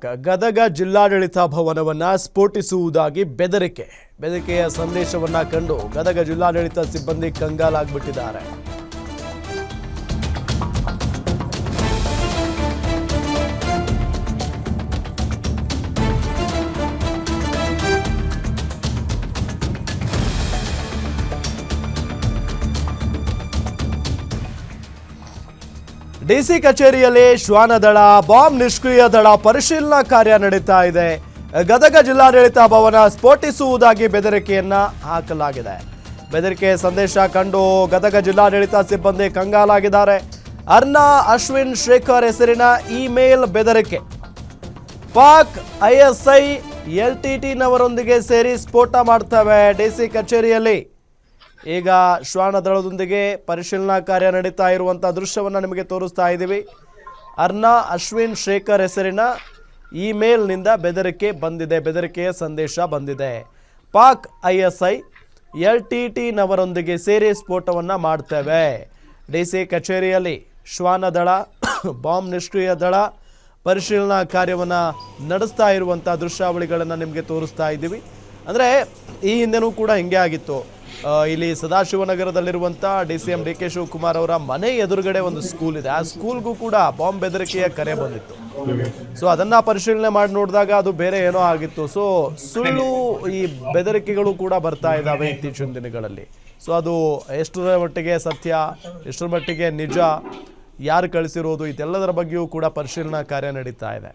ಗದಗ ಜಿಲ್ಲಾಡಳಿತ ಭವನವನ್ನ ಸ್ಫೋಟಿಸುವುದಾಗಿ ಬೆದರಿಕೆಯ ಸಂದೇಶವನ್ನ ಕಂಡು ಗದಗ ಜಿಲ್ಲಾಡಳಿತ ಸಿಬ್ಬಂದಿ ಕಂಗಾಲಾಗ್ಬಿಟ್ಟಿದ್ದಾರೆ. ಡಿಸಿ ಕಚೇರಿಯಲ್ಲಿ ಶ್ವಾನದಳ ಬಾಂಬ್ ನಿಷ್ಕ್ರಿಯ ದಳ ಪರಿಶೀಲನಾ ಕಾರ್ಯ ನಡೀತಾ ಇದೆ. ಗದಗ ಜಿಲ್ಲಾಡಳಿತ ಭವನ ಸ್ಫೋಟಿಸುವುದಾಗಿ ಬೆದರಿಕೆಯನ್ನ ಹಾಕಲಾಗಿದೆ. ಬೆದರಿಕೆ ಸಂದೇಶ ಕಂಡು ಗದಗ ಜಿಲ್ಲಾಡಳಿತ ಸಿಬ್ಬಂದಿ ಕಂಗಾಲಾಗಿದ್ದಾರೆ. ಅರ್ನಾ ಅಶ್ವಿನ್ ಶೇಖರ್ ಹೆಸರಿನ ಇಮೇಲ್ ಬೆದರಿಕೆ. ಪಾಕ್ ISI LTTನವರೊಂದಿಗೆ ಸೇರಿ ಸ್ಫೋಟ ಮಾಡ್ತವೆ ಡಿಸಿ ಕಚೇರಿಯಲ್ಲಿ. ಈಗ ಶ್ವಾನದಳದೊಂದಿಗೆ ಪರಿಶೀಲನಾ ಕಾರ್ಯ ನಡೀತಾ ಇರುವಂಥ ದೃಶ್ಯವನ್ನು ನಿಮಗೆ ತೋರಿಸ್ತಾ ಇದ್ದೀವಿ. ಅರ್ನಾ ಅಶ್ವಿನ್ ಶೇಖರ್ ಹೆಸರಿನ ಇಮೇಲ್ನಿಂದ ಬೆದರಿಕೆಯ ಸಂದೇಶ ಬಂದಿದೆ. ಪಾಕ್ ISI LTTನವರೊಂದಿಗೆ ಸೇರಿ ಸ್ಫೋಟವನ್ನು ಮಾಡ್ತೇವೆ. ಡಿಸಿ ಕಚೇರಿಯಲ್ಲಿ ಶ್ವಾನದಳ ಬಾಂಬ್ ನಿಷ್ಕ್ರಿಯ ದಳ ಪರಿಶೀಲನಾ ಕಾರ್ಯವನ್ನು ನಡೆಸ್ತಾ ಇರುವಂಥ ದೃಶ್ಯಾವಳಿಗಳನ್ನು ನಿಮಗೆ ತೋರಿಸ್ತಾ ಇದ್ದೀವಿ. ಅಂದರೆ ಈ ಹಿಂದೆನೂ ಕೂಡ ಹಿಂಗೆ ಆಗಿತ್ತು. ಇಲ್ಲಿ ಸದಾಶಿವನಗರದಲ್ಲಿರುವಂಥ DCM DK ಶಿವಕುಮಾರ್ ಅವರ ಮನೆ ಎದುರುಗಡೆ ಒಂದು ಸ್ಕೂಲ್ ಇದೆ. ಆ ಸ್ಕೂಲ್ಗೂ ಕೂಡ ಬಾಂಬ್ ಬೆದರಿಕೆಯ ಕರೆ ಬಂದಿತ್ತು. ಸೊ ಅದನ್ನ ಪರಿಶೀಲನೆ ಮಾಡಿ ನೋಡಿದಾಗ ಅದು ಬೇರೆ ಏನೋ ಆಗಿತ್ತು. ಸೊ ಸುಳ್ಳು ಈ ಬೆದರಿಕೆಗಳು ಕೂಡ ಬರ್ತಾ ಇದ್ದಾವೆ ಇತ್ತೀಚಿನ ದಿನಗಳಲ್ಲಿ. ಸೊ ಅದು ಎಷ್ಟರ ಮಟ್ಟಿಗೆ ಸತ್ಯ, ಎಷ್ಟರ ಮಟ್ಟಿಗೆ ನಿಜ, ಯಾರು ಕಳಿಸಿರೋದು, ಇದೆಲ್ಲದರ ಬಗ್ಗೆಯೂ ಕೂಡ ಪರಿಶೀಲನಾ ಕಾರ್ಯ ನಡೀತಾ ಇದೆ.